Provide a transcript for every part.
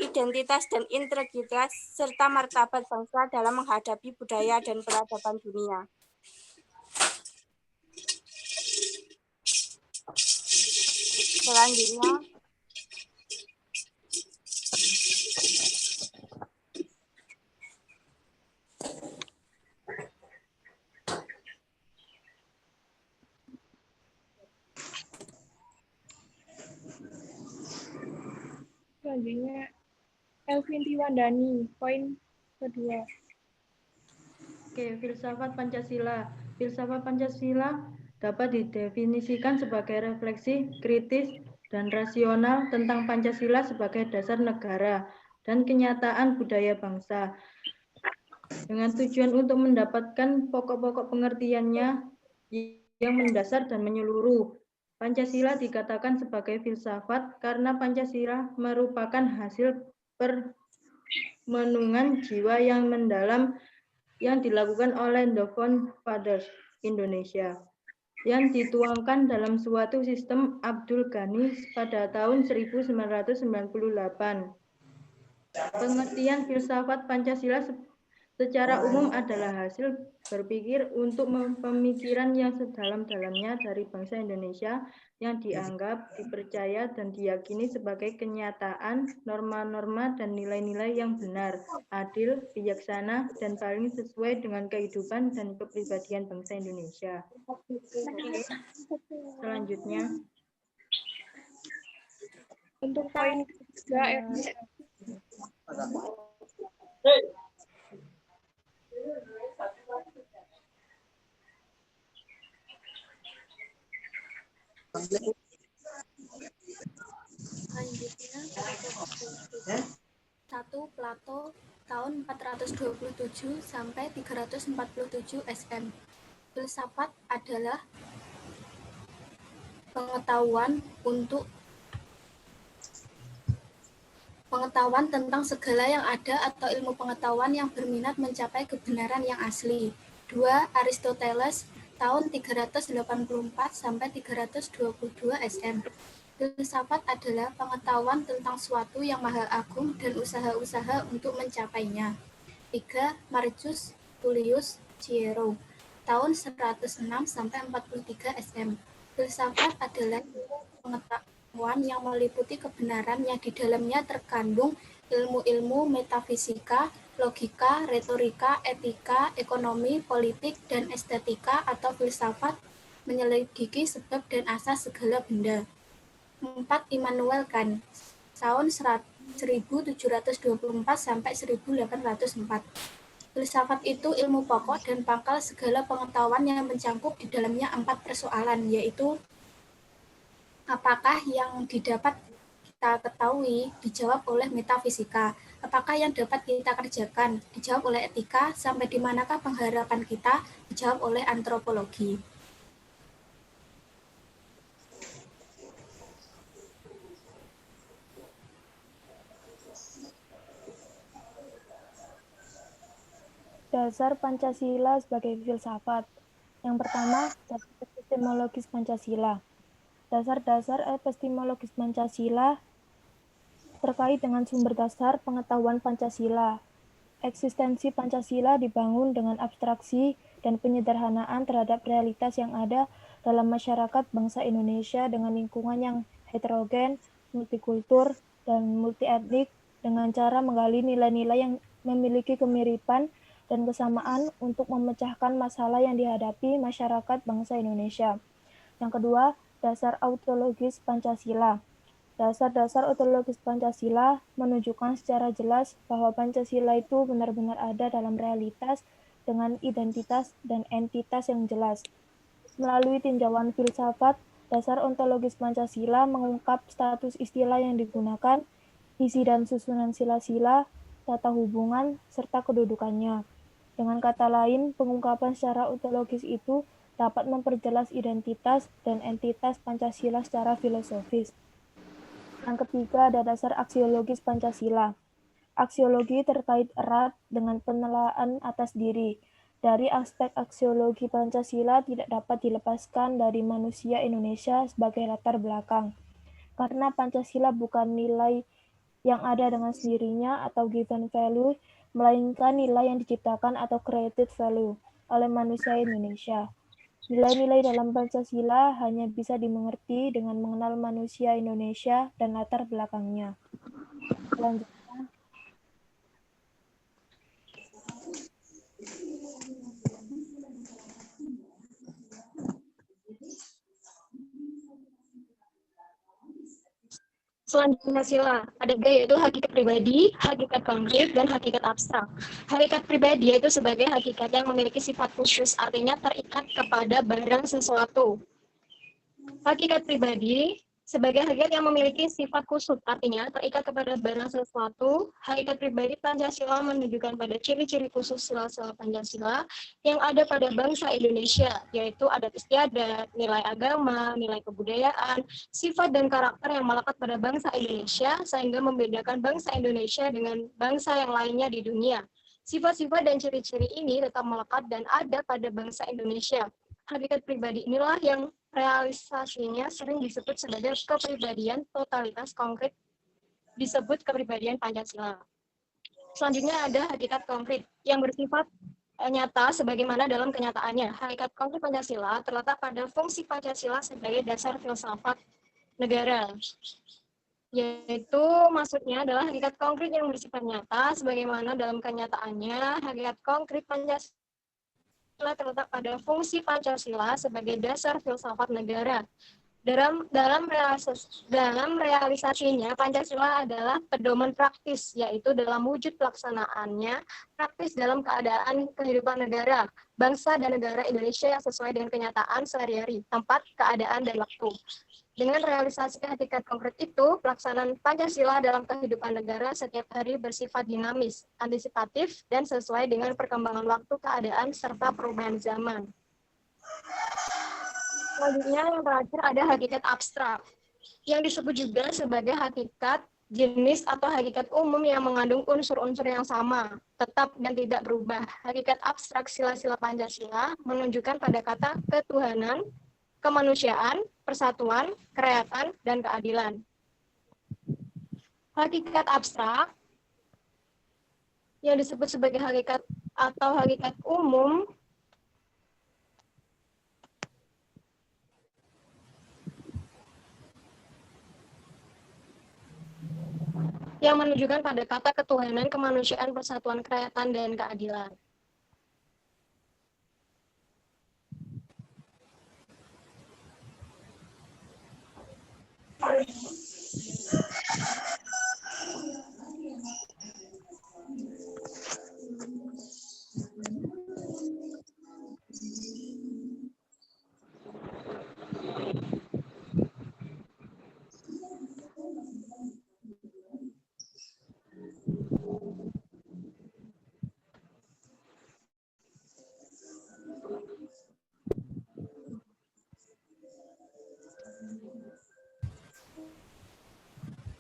identitas dan integritas, serta martabat bangsa dalam menghadapi budaya dan peradaban dunia. Selanjutnya, Elvin Tiwandani, poin kedua. Oke, filsafat Pancasila. Filsafat Pancasila dapat didefinisikan sebagai refleksi kritis dan rasional tentang Pancasila sebagai dasar negara dan kenyataan budaya bangsa. Dengan tujuan untuk mendapatkan pokok-pokok pengertiannya yang mendasar dan menyeluruh. Pancasila dikatakan sebagai filsafat karena Pancasila merupakan hasil permenungan jiwa yang mendalam yang dilakukan oleh The Founders Indonesia yang dituangkan dalam suatu sistem Abdul Ghani pada tahun 1998. Pengertian filsafat Pancasila secara umum adalah hasil berpikir untuk pemikiran yang sedalam-dalamnya dari bangsa Indonesia yang dianggap, dipercaya, dan diyakini sebagai kenyataan, norma-norma, dan nilai-nilai yang benar, adil, bijaksana, dan paling sesuai dengan kehidupan dan kepribadian bangsa Indonesia. Selanjutnya. Untuk poin ketiga, Selanjutnya, 1. Plato tahun 427 sampai 347 SM. Filsafat adalah pengetahuan tentang segala yang ada atau ilmu pengetahuan yang berminat mencapai kebenaran yang asli. 2. Aristoteles tahun 384 sampai 322 SM. Filsafat adalah pengetahuan tentang suatu yang maha agung dan usaha-usaha untuk mencapainya. 3. Marcus Tullius Cicero tahun 106 sampai 43 SM. Filsafat adalah pengetahuan yang meliputi kebenaran yang di dalamnya terkandung ilmu-ilmu metafisika, logika, retorika, etika, ekonomi, politik, dan estetika atau filsafat menyelidiki sebab dan asas segala benda. 4. Immanuel Kant tahun 1724 sampai 1804. Filsafat itu ilmu pokok dan pangkal segala pengetahuan yang mencangkup di dalamnya 4 persoalan, yaitu apakah yang didapat kita ketahui dijawab oleh metafisika, apakah yang dapat kita kerjakan dijawab oleh etika, sampai di manakah pengharapan kita dijawab oleh antropologi. Dasar Pancasila sebagai filsafat. Yang pertama, dasar epistemologis Pancasila. Dasar-dasar epistemologis Pancasila terkait dengan sumber dasar pengetahuan Pancasila. Eksistensi Pancasila dibangun dengan abstraksi dan penyederhanaan terhadap realitas yang ada dalam masyarakat bangsa Indonesia dengan lingkungan yang heterogen, multikultur, dan multietnik dengan cara menggali nilai-nilai yang memiliki kemiripan dan kesamaan untuk memecahkan masalah yang dihadapi masyarakat bangsa Indonesia. Yang kedua, dasar ontologis Pancasila. Dasar-dasar ontologis Pancasila menunjukkan secara jelas bahwa Pancasila itu benar-benar ada dalam realitas dengan identitas dan entitas yang jelas. Melalui tinjauan filsafat, dasar ontologis Pancasila mengungkap status istilah yang digunakan, isi dan susunan sila-sila, tata hubungan, serta kedudukannya. Dengan kata lain, pengungkapan secara ontologis itu dapat memperjelas identitas dan entitas Pancasila secara filosofis. Yang ketiga ada dasar aksiologis Pancasila. Aksiologi terkait erat dengan penelaaan atas diri. Dari aspek aksiologi Pancasila tidak dapat dilepaskan dari manusia Indonesia sebagai latar belakang. Karena Pancasila bukan nilai yang ada dengan sendirinya atau given value, melainkan nilai yang diciptakan atau created value oleh manusia Indonesia. Nilai-nilai dalam Pancasila hanya bisa dimengerti dengan mengenal manusia Indonesia dan latar belakangnya. Selanjutnya, selanjutnya sila. Ada tiga, yaitu hakikat pribadi, hakikat konkret, dan hakikat abstrak. Hakikat pribadi yaitu sebagai hakikat yang memiliki sifat khusus, artinya terikat kepada barang sesuatu. Hakikat pribadi sebagai hakikat yang memiliki sifat khusus, artinya terikat kepada barang sesuatu. Hakikat pribadi Pancasila menunjukkan pada ciri-ciri khusus sila-sila Pancasila yang ada pada bangsa Indonesia, yaitu adat istiadat, nilai agama, nilai kebudayaan, sifat dan karakter yang melekat pada bangsa Indonesia, sehingga membedakan bangsa Indonesia dengan bangsa yang lainnya di dunia. Sifat-sifat dan ciri-ciri ini tetap melekat dan ada pada bangsa Indonesia. Hakikat pribadi inilah yang realisasinya sering disebut sebagai kepribadian totalitas konkret, disebut kepribadian Pancasila. Selanjutnya ada hakikat konkret yang bersifat nyata sebagaimana dalam kenyataannya. Hakikat konkret Pancasila terletak pada fungsi Pancasila sebagai dasar filsafat negara, yaitu maksudnya adalah hakikat konkret yang bersifat nyata sebagaimana dalam kenyataannya. Hakikat konkret Pancasila terletak pada fungsi Pancasila sebagai dasar filsafat negara. Dalam realisasinya, Pancasila adalah pedoman praktis, yaitu dalam wujud pelaksanaannya, praktis dalam keadaan kehidupan negara, bangsa dan negara Indonesia yang sesuai dengan kenyataan sehari-hari, tempat, keadaan, dan waktu. Dengan realisasi hakikat konkret itu, pelaksanaan Pancasila dalam kehidupan negara setiap hari bersifat dinamis, antisipatif, dan sesuai dengan perkembangan waktu, keadaan, serta perubahan zaman. Selanjutnya yang terakhir ada hakikat abstrak, yang disebut juga sebagai hakikat jenis atau hakikat umum yang mengandung unsur-unsur yang sama, tetap dan tidak berubah. Hakikat abstrak sila-sila Pancasila menunjukkan pada kata ketuhanan, kemanusiaan, persatuan, kerakyatan, dan keadilan. Hakikat abstrak yang disebut sebagai hakikat atau hakikat umum yang menunjukkan pada kata ketuhanan, kemanusiaan, persatuan, kerakyatan, dan keadilan.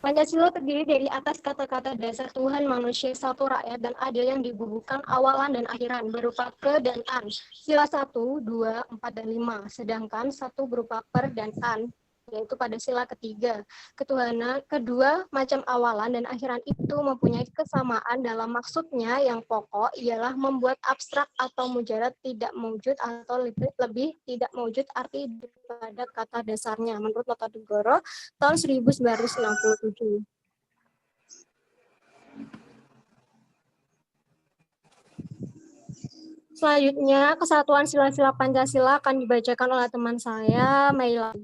Pancasila terdiri dari atas kata-kata dasar Tuhan, manusia, satu, rakyat, dan adil yang dibubuhkan awalan dan akhiran berupa ke dan an. Sila 1, 2, 4, dan 5. Sedangkan 1 berupa per dan an, yaitu pada sila ketiga. Ketuhanan, kedua macam awalan dan akhiran itu mempunyai kesamaan dalam maksudnya yang pokok ialah membuat abstrak atau mujarad tidak mewujud atau lebih tidak mewujud arti pada kata dasarnya menurut Notodegoro tahun 1967. Selanjutnya, kesatuan sila-sila Pancasila akan dibacakan oleh teman saya, Meila.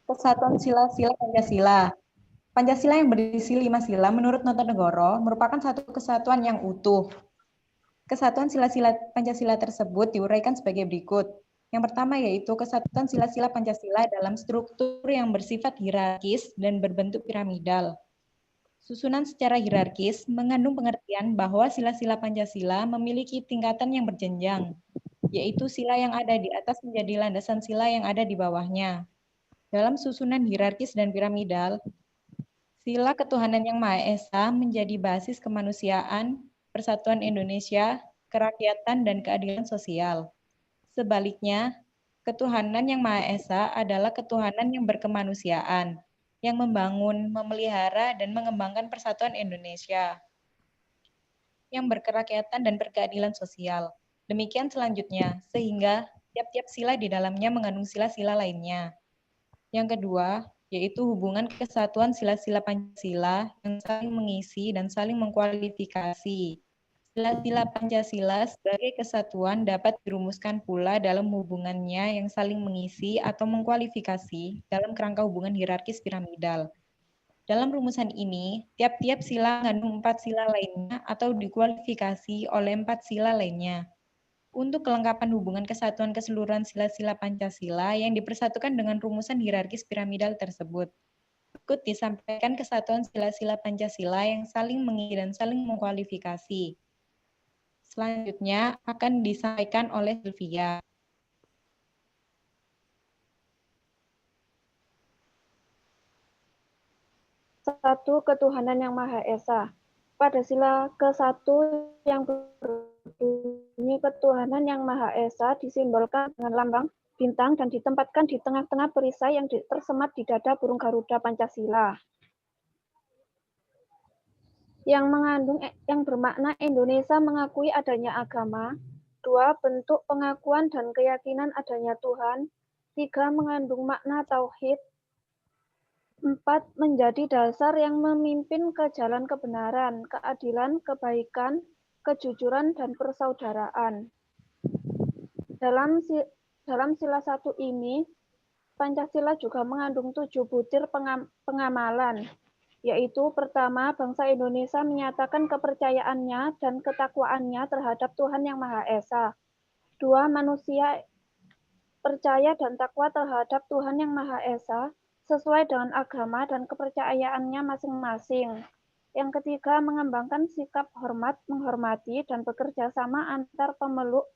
Kesatuan sila-sila Pancasila. Pancasila yang berisi 5 sila menurut Notonegoro merupakan satu kesatuan yang utuh. Kesatuan sila-sila Pancasila tersebut diuraikan sebagai berikut. Yang pertama yaitu kesatuan sila-sila Pancasila dalam struktur yang bersifat hierarkis dan berbentuk piramidal. Susunan secara hierarkis mengandung pengertian bahwa sila-sila Pancasila memiliki tingkatan yang berjenjang, yaitu sila yang ada di atas menjadi landasan sila yang ada di bawahnya. Dalam susunan hierarkis dan piramidal, sila ketuhanan yang Maha Esa menjadi basis kemanusiaan, persatuan Indonesia, kerakyatan, dan keadilan sosial. Sebaliknya, ketuhanan yang Maha Esa adalah ketuhanan yang berkemanusiaan, yang membangun, memelihara, dan mengembangkan persatuan Indonesia, yang berkerakyatan dan berkeadilan sosial. Demikian selanjutnya, sehingga tiap-tiap sila di dalamnya mengandung sila-sila lainnya. Yang kedua, yaitu hubungan kesatuan sila-sila Pancasila yang saling mengisi dan saling mengkualifikasi. Sila-sila Pancasila sebagai kesatuan dapat dirumuskan pula dalam hubungannya yang saling mengisi atau mengkualifikasi dalam kerangka hubungan hierarkis piramidal. Dalam rumusan ini, tiap-tiap sila mengandung 4 sila lainnya atau dikualifikasi oleh 4 sila lainnya. Untuk kelengkapan hubungan kesatuan keseluruhan sila-sila Pancasila yang dipersatukan dengan rumusan hierarkis piramidal tersebut. Berikut disampaikan kesatuan sila-sila Pancasila yang saling mengisi dan saling mengkualifikasi. Selanjutnya akan disampaikan oleh Sylvia. Satu, ketuhanan yang Maha Esa. Pada sila ke-1 yang berbunyi ketuhanan yang Maha Esa disimbolkan dengan lambang bintang dan ditempatkan di tengah-tengah perisai yang tersemat di dada burung Garuda Pancasila. Yang bermakna Indonesia mengakui adanya agama. 2, bentuk pengakuan dan keyakinan adanya Tuhan. 3, mengandung makna tauhid. 4, menjadi dasar yang memimpin ke jalan kebenaran, keadilan, kebaikan, kejujuran, dan persaudaraan. Dalam sila 1 ini, Pancasila juga mengandung 7 butir pengamalan, yaitu pertama, bangsa Indonesia menyatakan kepercayaannya dan ketakwaannya terhadap Tuhan Yang Maha Esa. 2, manusia percaya dan takwa terhadap Tuhan Yang Maha Esa sesuai dengan agama dan kepercayaannya masing-masing. Yang ketiga, mengembangkan sikap hormat, menghormati, dan bekerja sama antar pemeluk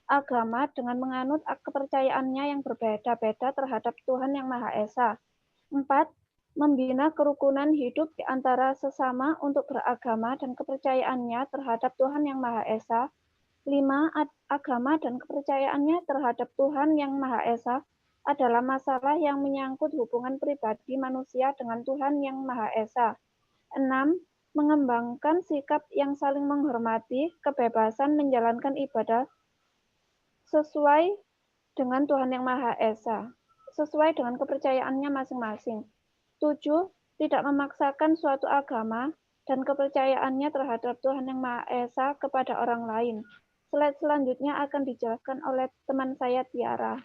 agama dengan menganut kepercayaannya yang berbeda-beda terhadap Tuhan Yang Maha Esa. 4, membina kerukunan hidup di antara sesama untuk beragama dan kepercayaannya terhadap Tuhan Yang Maha Esa. 5, agama dan kepercayaannya terhadap Tuhan Yang Maha Esa adalah masalah yang menyangkut hubungan pribadi manusia dengan Tuhan Yang Maha Esa. 6, mengembangkan sikap yang saling menghormati, kebebasan menjalankan ibadah sesuai dengan Tuhan Yang Maha Esa, sesuai dengan kepercayaannya masing-masing. 7, tidak memaksakan suatu agama dan kepercayaannya terhadap Tuhan Yang Maha Esa kepada orang lain. Slide selanjutnya akan dijelaskan oleh teman saya Tiara.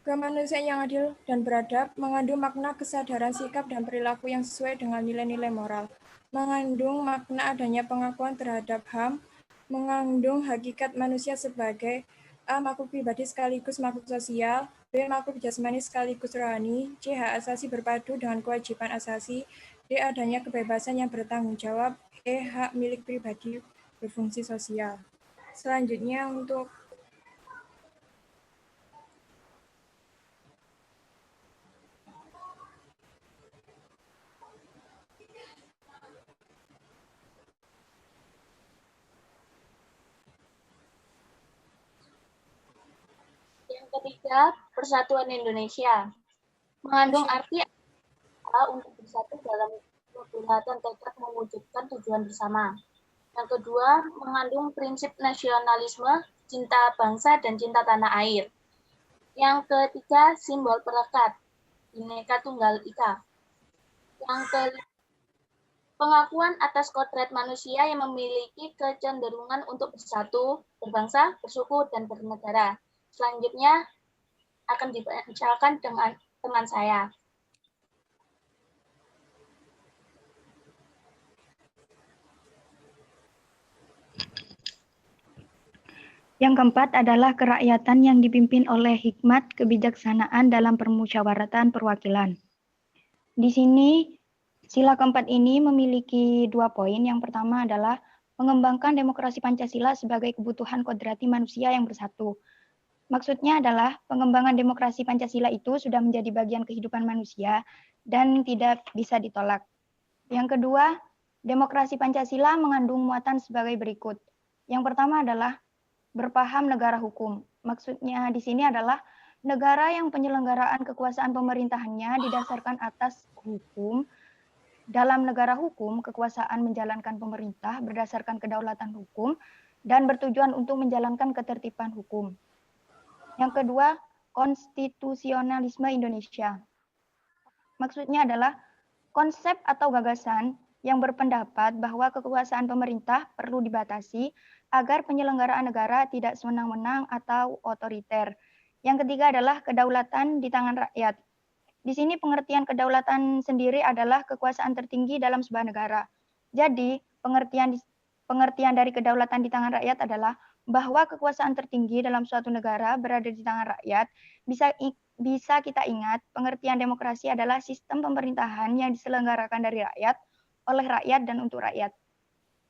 Kemanusiaan yang adil dan beradab mengandung makna kesadaran sikap dan perilaku yang sesuai dengan nilai-nilai moral, mengandung makna adanya pengakuan terhadap HAM, mengandung hakikat manusia sebagai A. makhluk pribadi sekaligus makhluk sosial, B. makhluk jasmani sekaligus rohani, C. hak asasi berpadu dengan kewajiban asasi, D. adanya kebebasan yang bertanggung jawab, E. hak milik pribadi berfungsi sosial. Selanjutnya untuk Yang ketiga, Persatuan Indonesia. Mengandung arti untuk bersatu dalam kebenaran tekad mewujudkan tujuan bersama. Yang kedua, mengandung prinsip nasionalisme, cinta bangsa, dan cinta tanah air. Yang ketiga, simbol perekat, Bhinneka Tunggal Ika. Yang kelima, pengakuan atas kodrat manusia yang memiliki kecenderungan untuk bersatu, berbangsa, bersuku, dan bernegara. Selanjutnya akan dibacakan dengan teman saya. Yang keempat adalah kerakyatan yang dipimpin oleh hikmat kebijaksanaan dalam permusyawaratan perwakilan. Di sini, sila keempat ini memiliki 2 poin. Yang pertama adalah mengembangkan demokrasi Pancasila sebagai kebutuhan kodrati manusia yang bersatu. Maksudnya adalah pengembangan demokrasi Pancasila itu sudah menjadi bagian kehidupan manusia dan tidak bisa ditolak. Yang kedua, demokrasi Pancasila mengandung muatan sebagai berikut. Yang pertama adalah berpaham negara hukum. Maksudnya di sini adalah negara yang penyelenggaraan kekuasaan pemerintahannya didasarkan atas hukum. Dalam negara hukum, kekuasaan menjalankan pemerintah berdasarkan kedaulatan hukum dan bertujuan untuk menjalankan ketertiban hukum. Yang kedua, konstitusionalisme Indonesia. Maksudnya adalah konsep atau gagasan yang berpendapat bahwa kekuasaan pemerintah perlu dibatasi agar penyelenggaraan negara tidak sewenang-wenang atau otoriter. Yang ketiga adalah kedaulatan di tangan rakyat. Di sini pengertian kedaulatan sendiri adalah kekuasaan tertinggi dalam sebuah negara. Jadi, pengertian dari kedaulatan di tangan rakyat adalah bahwa kekuasaan tertinggi dalam suatu negara berada di tangan rakyat. Bisa kita ingat, pengertian demokrasi adalah sistem pemerintahan yang diselenggarakan dari rakyat, oleh rakyat, dan untuk rakyat.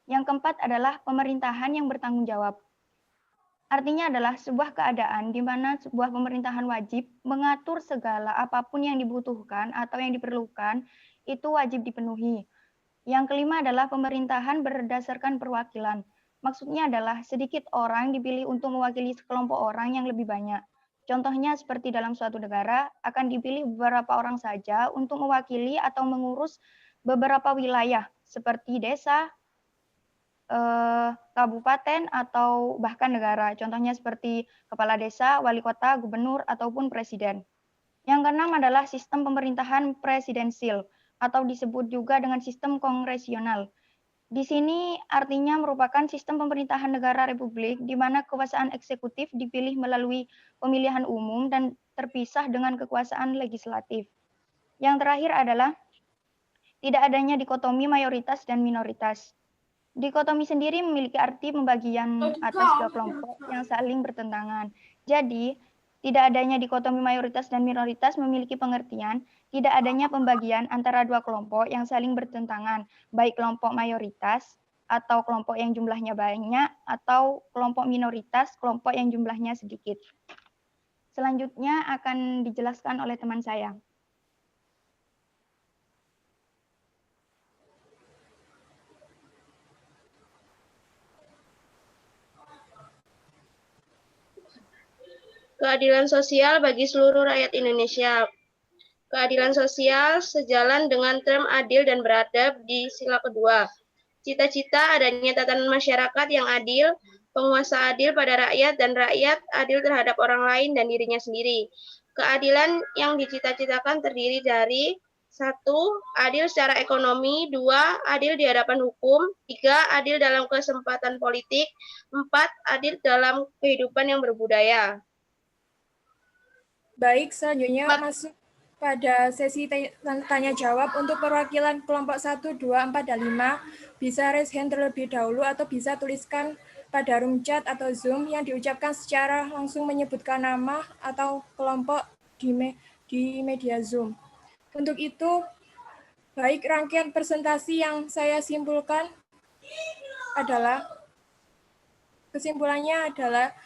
Yang keempat adalah pemerintahan yang bertanggung jawab. Artinya adalah sebuah keadaan di mana sebuah pemerintahan wajib mengatur segala apapun yang dibutuhkan atau yang diperlukan, itu wajib dipenuhi. Yang kelima adalah pemerintahan berdasarkan perwakilan. Maksudnya adalah sedikit orang dipilih untuk mewakili sekelompok orang yang lebih banyak. Contohnya seperti dalam suatu negara akan dipilih beberapa orang saja untuk mewakili atau mengurus beberapa wilayah seperti desa, kabupaten, atau bahkan negara. Contohnya seperti kepala desa, wali kota, gubernur, ataupun presiden. Yang keenam adalah sistem pemerintahan presidensil atau disebut juga dengan sistem kongresional. Di sini artinya merupakan sistem pemerintahan negara republik di mana kekuasaan eksekutif dipilih melalui pemilihan umum dan terpisah dengan kekuasaan legislatif. Yang terakhir adalah tidak adanya dikotomi mayoritas dan minoritas. Dikotomi sendiri memiliki arti pembagian atas 2 kelompok yang saling bertentangan. Jadi, tidak adanya dikotomi mayoritas dan minoritas memiliki pengertian tidak adanya pembagian antara 2 kelompok yang saling bertentangan, baik kelompok mayoritas atau kelompok yang jumlahnya banyak, atau kelompok minoritas, kelompok yang jumlahnya sedikit. Selanjutnya akan dijelaskan oleh teman saya. Keadilan sosial bagi seluruh rakyat Indonesia. Keadilan sosial sejalan dengan term adil dan beradab di sila kedua. Cita-cita adanya tatanan masyarakat yang adil, penguasa adil pada rakyat, dan rakyat adil terhadap orang lain dan dirinya sendiri. Keadilan yang dicita-citakan terdiri dari 1. Adil secara ekonomi, 2. Adil di hadapan hukum, 3. Adil dalam kesempatan politik, 4. Adil dalam kehidupan yang berbudaya. Baik, selanjutnya masuk pada sesi tanya jawab untuk perwakilan kelompok 1, 2, 4, dan 5. Bisa raise hand terlebih dahulu atau bisa tuliskan pada room chat atau Zoom yang diucapkan secara langsung menyebutkan nama atau kelompok di media Zoom. Untuk itu, baik rangkaian presentasi yang saya simpulkan adalah, kesimpulannya adalah,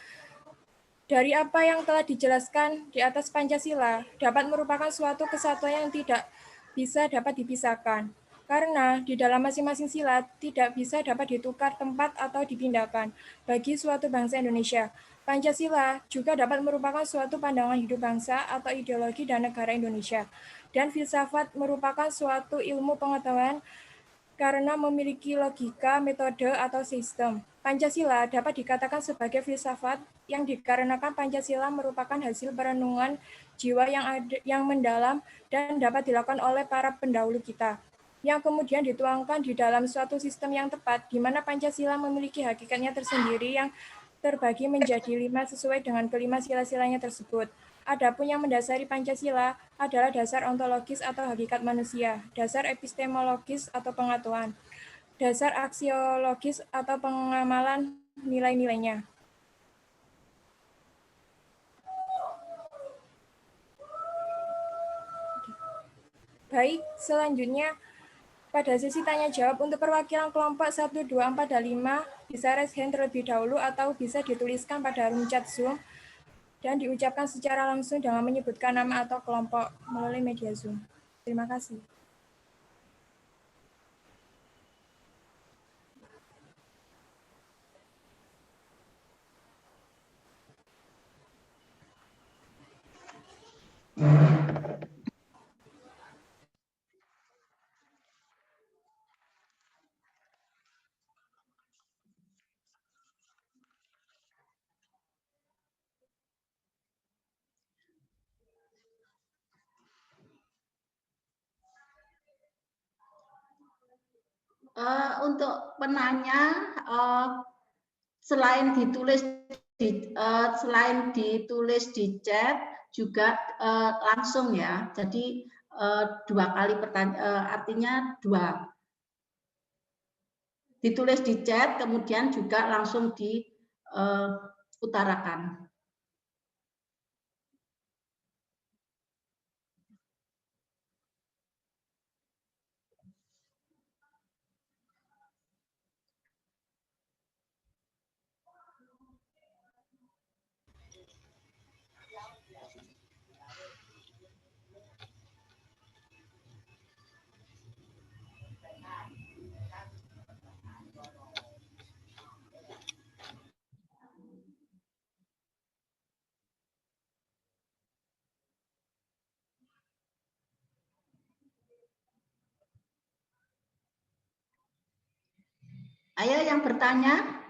dari apa yang telah dijelaskan di atas, Pancasila dapat merupakan suatu kesatuan yang tidak bisa dapat dipisahkan. Karena di dalam masing-masing sila tidak bisa dapat ditukar tempat atau dipindahkan bagi suatu bangsa Indonesia. Pancasila juga dapat merupakan suatu pandangan hidup bangsa atau ideologi dan negara Indonesia. Dan filsafat merupakan suatu ilmu pengetahuan karena memiliki logika, metode, atau sistem. Pancasila dapat dikatakan sebagai filsafat yang dikarenakan Pancasila merupakan hasil perenungan jiwa yang mendalam dan dapat dilakukan oleh para pendahulu kita, yang kemudian dituangkan di dalam suatu sistem yang tepat, di mana Pancasila memiliki hakikatnya tersendiri yang terbagi menjadi 5 sesuai dengan kelima sila-silanya tersebut. Adapun yang mendasari Pancasila adalah dasar ontologis atau hakikat manusia, dasar epistemologis atau pengetahuan, dasar aksiologis atau pengamalan nilai-nilainya. Baik, selanjutnya pada sesi tanya jawab untuk perwakilan kelompok 1, 2, 4, dan 5 bisa raise hand terlebih dahulu atau bisa dituliskan pada room chat Zoom dan diucapkan secara langsung dengan menyebutkan nama atau kelompok melalui media Zoom. Terima kasih. Untuk penanya, selain ditulis di chat juga langsung ya. Jadi 2 kali pertanyaan, artinya 2. Ditulis di chat, kemudian juga langsung diutarakan. Ayo yang bertanya.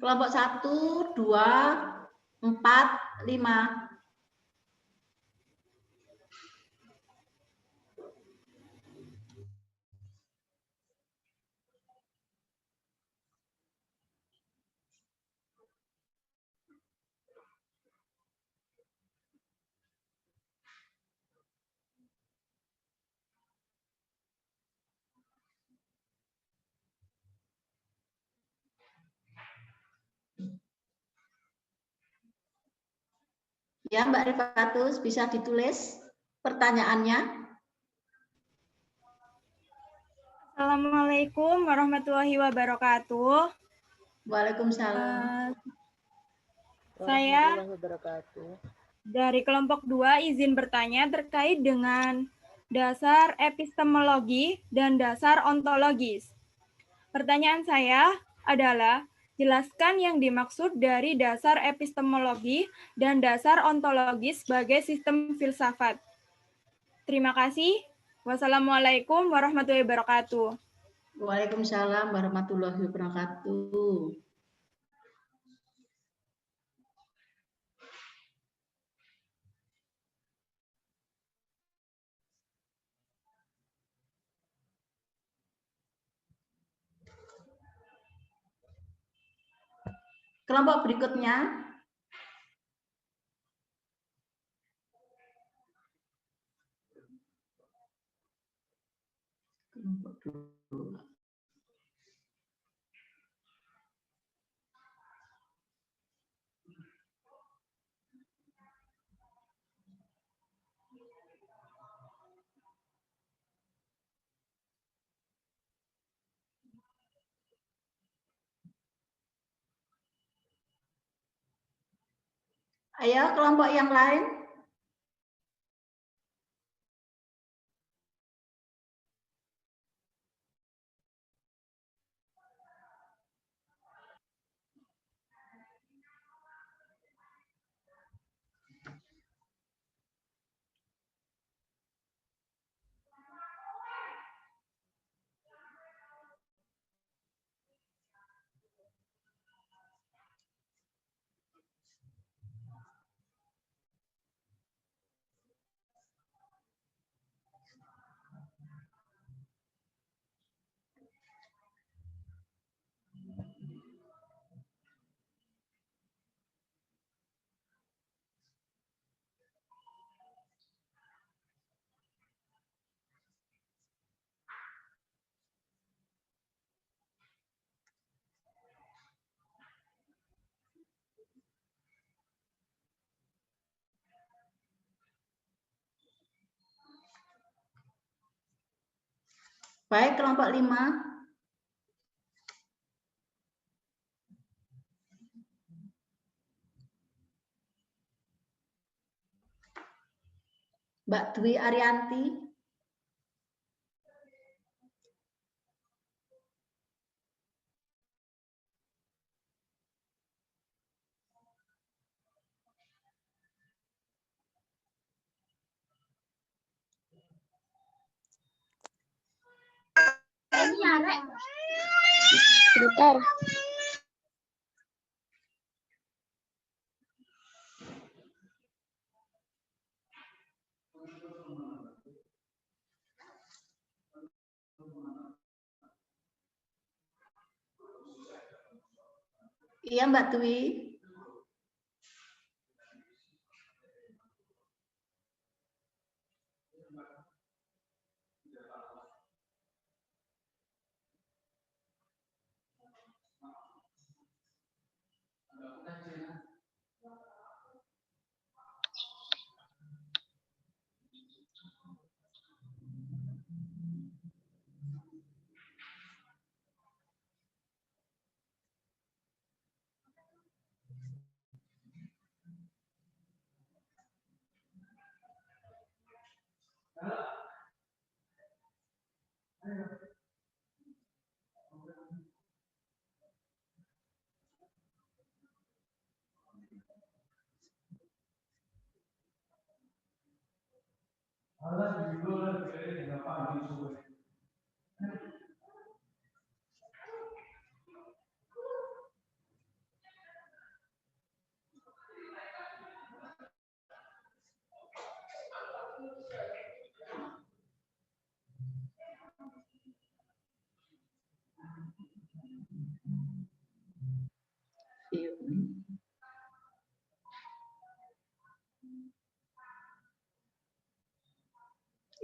Kelompok 1, 2, 4, 5. Ya, Mbak Rifatus, bisa ditulis pertanyaannya. Assalamualaikum warahmatullahi wabarakatuh. Waalaikumsalam. Saya dari kelompok 2 izin bertanya terkait dengan dasar epistemologi dan dasar ontologis. Pertanyaan saya adalah, jelaskan yang dimaksud dari dasar epistemologi dan dasar ontologis sebagai sistem filsafat. Terima kasih. Wassalamualaikum warahmatullahi wabarakatuh. Waalaikumsalam warahmatullahi wabarakatuh. Kelompok berikutnya. Kelompok 2. Ayo kelompok yang lain. Baik, kelompok 5. Mbak Dwi Arianti. Sebentar. Iya, Mbak Dwi.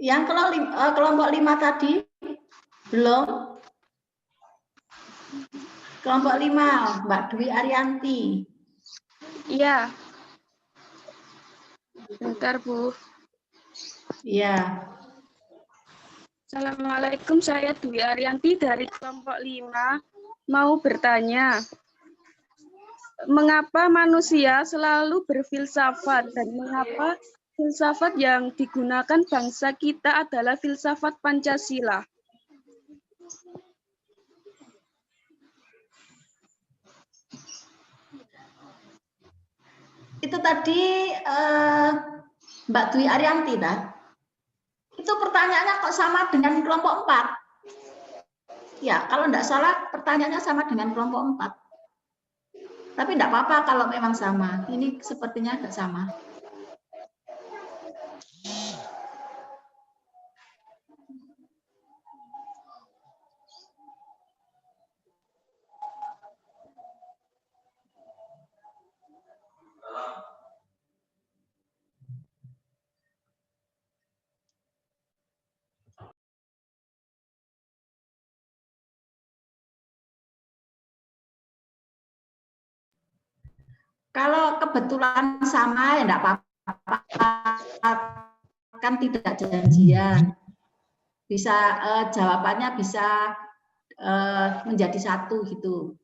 Yang kelompok 5 tadi belum? Kelompok 5, Mbak Dwi Arianti. Iya. Bentar, Bu. Iya. Assalamualaikum, saya Dwi Arianti dari kelompok 5. Mau bertanya, mengapa manusia selalu berfilsafat dan mengapa filsafat yang digunakan bangsa kita adalah filsafat Pancasila? Itu tadi Mbak Dwi Arianti, tak? Itu pertanyaannya kok sama dengan kelompok 4? Ya, kalau tidak salah pertanyaannya sama dengan kelompok 4. Tapi tidak apa-apa kalau memang sama. Ini sepertinya agak sama. Kalau kebetulan sama ya enggak apa-apa, kan tidak janjian. Bisa jawabannya bisa menjadi satu gitu.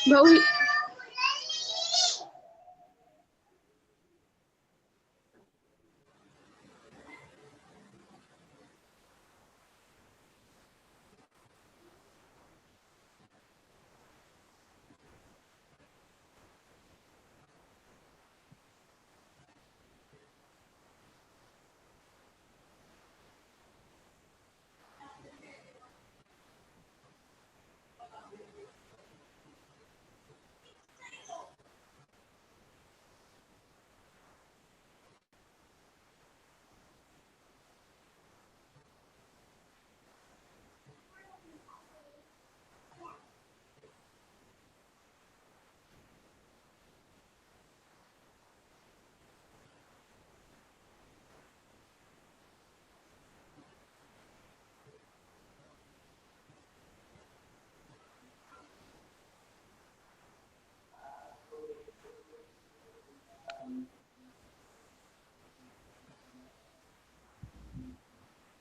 Mbak Wi.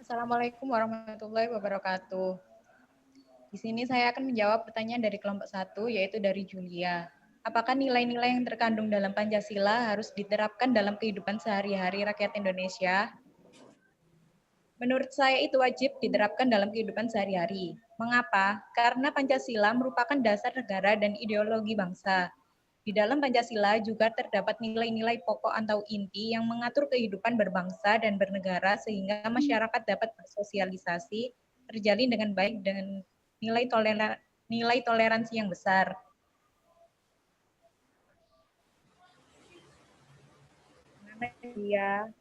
Assalamualaikum warahmatullahi wabarakatuh. Di sini saya akan menjawab pertanyaan dari kelompok 1, yaitu dari Julia. Apakah nilai-nilai yang terkandung dalam Pancasila harus diterapkan dalam kehidupan sehari-hari rakyat Indonesia? Menurut saya itu wajib diterapkan dalam kehidupan sehari-hari. Mengapa? Karena Pancasila merupakan dasar negara dan ideologi bangsa. Di dalam Pancasila juga terdapat nilai-nilai pokok atau inti yang mengatur kehidupan berbangsa dan bernegara sehingga masyarakat dapat bersosialisasi, terjalin dengan baik dengan nilai toleransi yang besar. Iya.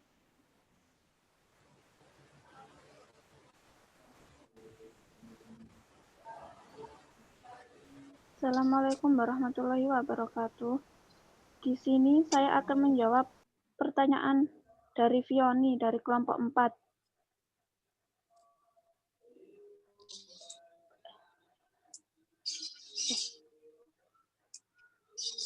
Assalamualaikum warahmatullahi wabarakatuh. Di sini saya akan menjawab pertanyaan dari Vioni dari kelompok 4.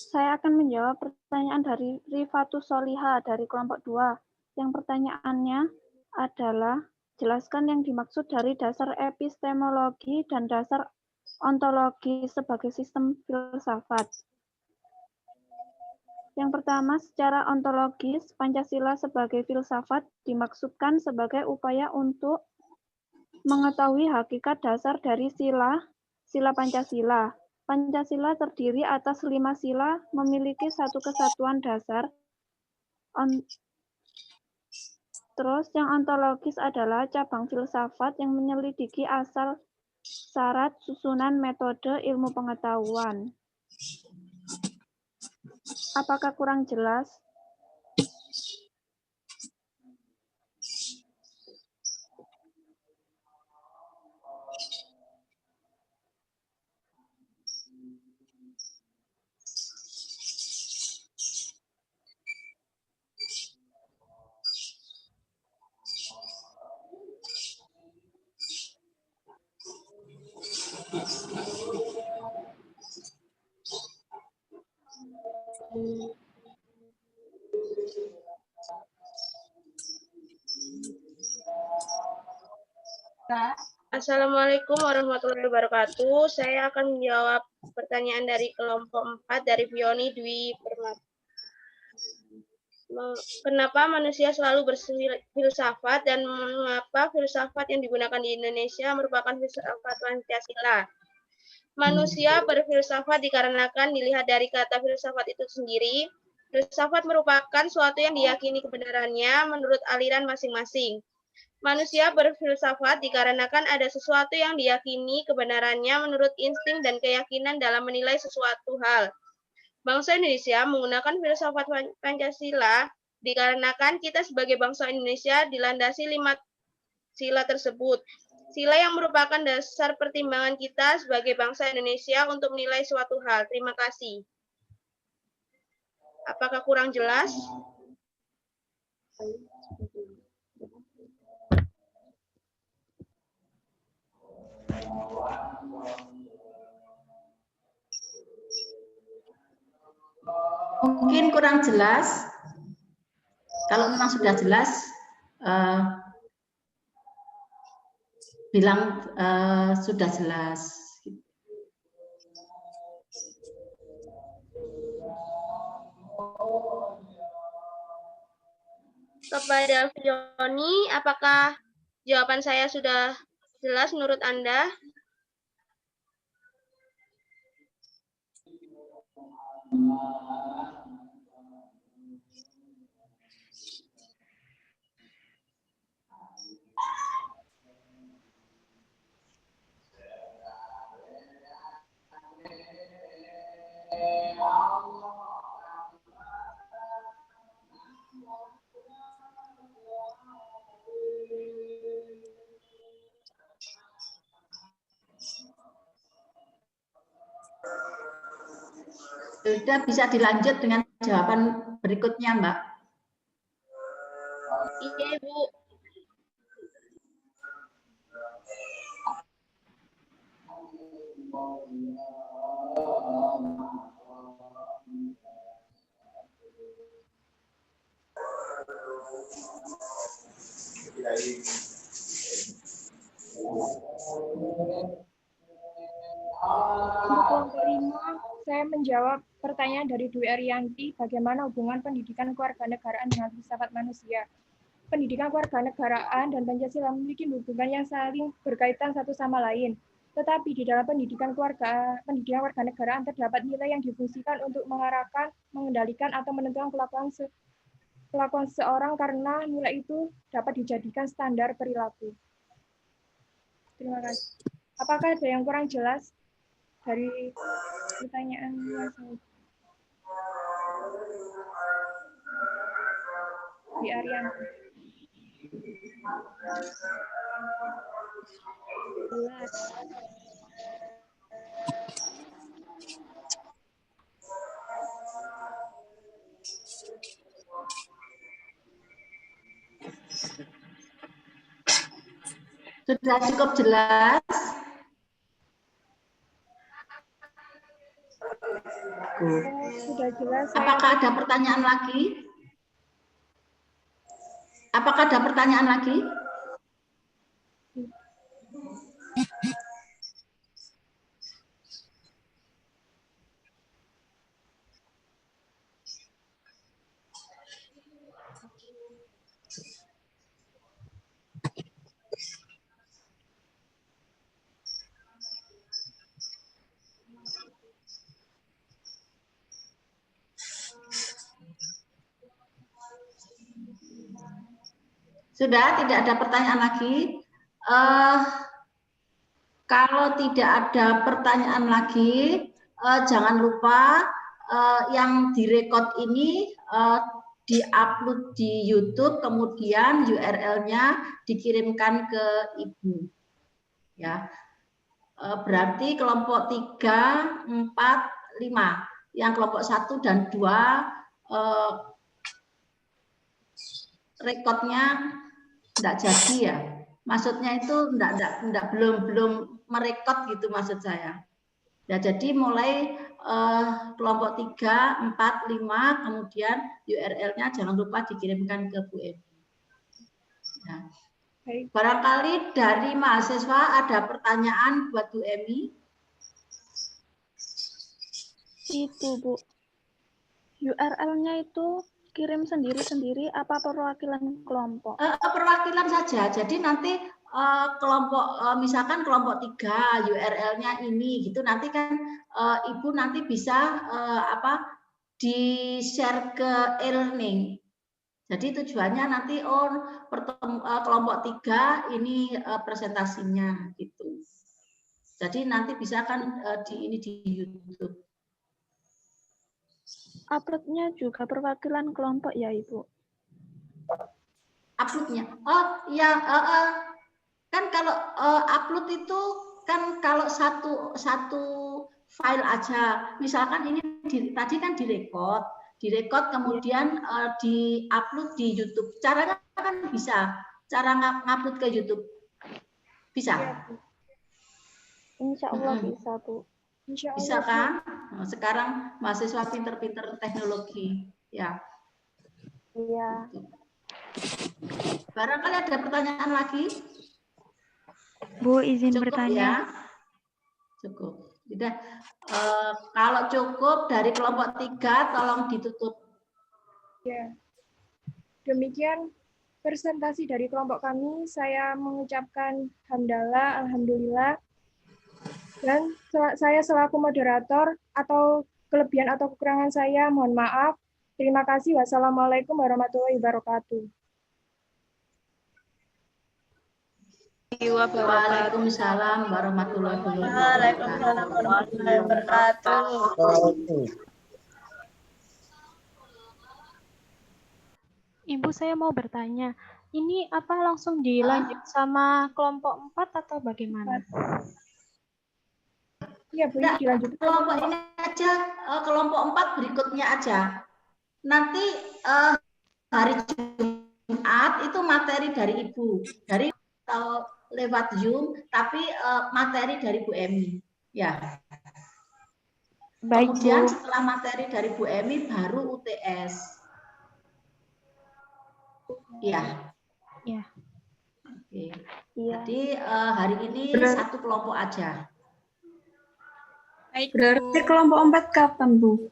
Saya akan menjawab pertanyaan dari Rifatus Soliha dari kelompok 2. Yang pertanyaannya adalah, jelaskan yang dimaksud dari dasar epistemologi dan dasar ontologi sebagai sistem filsafat. Yang pertama, secara ontologis, Pancasila sebagai filsafat dimaksudkan sebagai upaya untuk mengetahui hakikat dasar dari sila Pancasila. Pancasila terdiri atas 5 sila, memiliki satu kesatuan dasar. Terus yang ontologis adalah cabang filsafat yang menyelidiki asal, syarat, susunan, metode, ilmu pengetahuan. Apakah kurang jelas? Assalamualaikum warahmatullahi wabarakatuh. Saya akan menjawab pertanyaan dari kelompok 4 dari Vioni Dwi Permata. Kenapa manusia selalu berfilsafat dan mengapa filsafat yang digunakan di Indonesia merupakan filsafat Pancasila? Manusia berfilsafat dikarenakan dilihat dari kata filsafat itu sendiri. Filsafat merupakan suatu yang diyakini kebenarannya menurut aliran masing-masing. Manusia berfilsafat dikarenakan ada sesuatu yang diyakini kebenarannya menurut insting dan keyakinan dalam menilai sesuatu hal. Bangsa Indonesia menggunakan filsafat Pancasila dikarenakan kita sebagai bangsa Indonesia dilandasi 5 sila tersebut. Sila yang merupakan dasar pertimbangan kita sebagai bangsa Indonesia untuk menilai suatu hal. Terima kasih. Apakah kurang jelas? Mungkin kurang jelas. Kalau memang sudah jelas, bilang sudah jelas. Kepada Fioni, apakah jawaban saya sudah jelas menurut Anda? Sudah, bisa dilanjut dengan jawaban berikutnya, Mbak. Iya, Ibu. Untuk kelompok 5, saya menjawab pertanyaan dari Dwi Ariyanti, bagaimana hubungan pendidikan kewarganegaraan dengan filsafat manusia. Pendidikan kewarganegaraan dan Pancasila memiliki hubungan yang saling berkaitan satu sama lain. Tetapi di dalam pendidikan kewarganegaraan terdapat nilai yang difungsikan untuk mengarahkan, mengendalikan, atau menentukan kelakuan seseorang karena nilai itu dapat dijadikan standar perilaku. Terima kasih. Apakah ada yang kurang jelas dari pertanyaan Mas Di Ariyanti? Jelas. Sudah cukup jelas? Sudah jelas. Apakah ada pertanyaan lagi? Apakah ada pertanyaan lagi? Sudah, tidak ada pertanyaan lagi. Kalau tidak ada pertanyaan lagi, jangan lupa yang direkod ini diupload di YouTube, kemudian URL-nya dikirimkan ke Ibu. Ya, berarti kelompok 3, 4, 5. Yang kelompok 1 dan 2 rekodnya enggak jadi ya. Maksudnya itu belum merekod gitu maksud saya. Ya, jadi mulai kelompok 3, 4, 5 kemudian URL-nya jangan lupa dikirimkan ke Bu Emi. Ya. Barangkali dari mahasiswa ada pertanyaan buat Bu Emi? Itu, Bu. URL-nya itu kirim sendiri-sendiri apa perwakilan kelompok? Perwakilan saja. Jadi nanti kelompok misalkan kelompok 3 URL-nya ini gitu nanti kan Ibu nanti bisa di-share ke e-learning. Jadi tujuannya nanti kelompok 3 ini presentasinya gitu. Jadi nanti bisa kan di YouTube. Uploadnya juga perwakilan kelompok ya, Ibu? Uploadnya, oh ya, kan kalau upload itu kan kalau satu file aja, misalkan ini tadi kan direkod kemudian di-upload di YouTube. Caranya kan bisa, cara ngupload ke YouTube bisa. Insya Allah bisa, Bu. Bisa kan? Nah, sekarang mahasiswa pinter-pinter teknologi, ya. Iya. Barangkali ada pertanyaan lagi? Bu, izin Cukup bertanya. Ya? Cukup. Sudah. Kalau cukup dari kelompok 3, tolong ditutup. Ya. Demikian presentasi dari kelompok kami. Saya mengucapkan hamdalah, alhamdulillah. Dan saya selaku moderator atau kelebihan atau kekurangan saya mohon maaf. Terima kasih. Wassalamualaikum warahmatullahi wabarakatuh. Waalaikumsalam warahmatullahi wabarakatuh. Ibu, saya mau bertanya. Ini apa langsung dilanjut sama kelompok 4 atau bagaimana? Iya, Bu, dilanjutkan. Kelompok ini aja, kelompok 4 berikutnya aja. Nanti hari Jumat itu materi dari Ibu, dari lewat Zoom, tapi materi dari Bu Emi. Ya. Baik, kemudian Bu. Setelah materi dari Bu Emi baru UTS. Ya. Ya. Oke. Iya. Jadi hari ini satu kelompok aja. Baik, Berarti Bu. kelompok 4 kapan, Bu?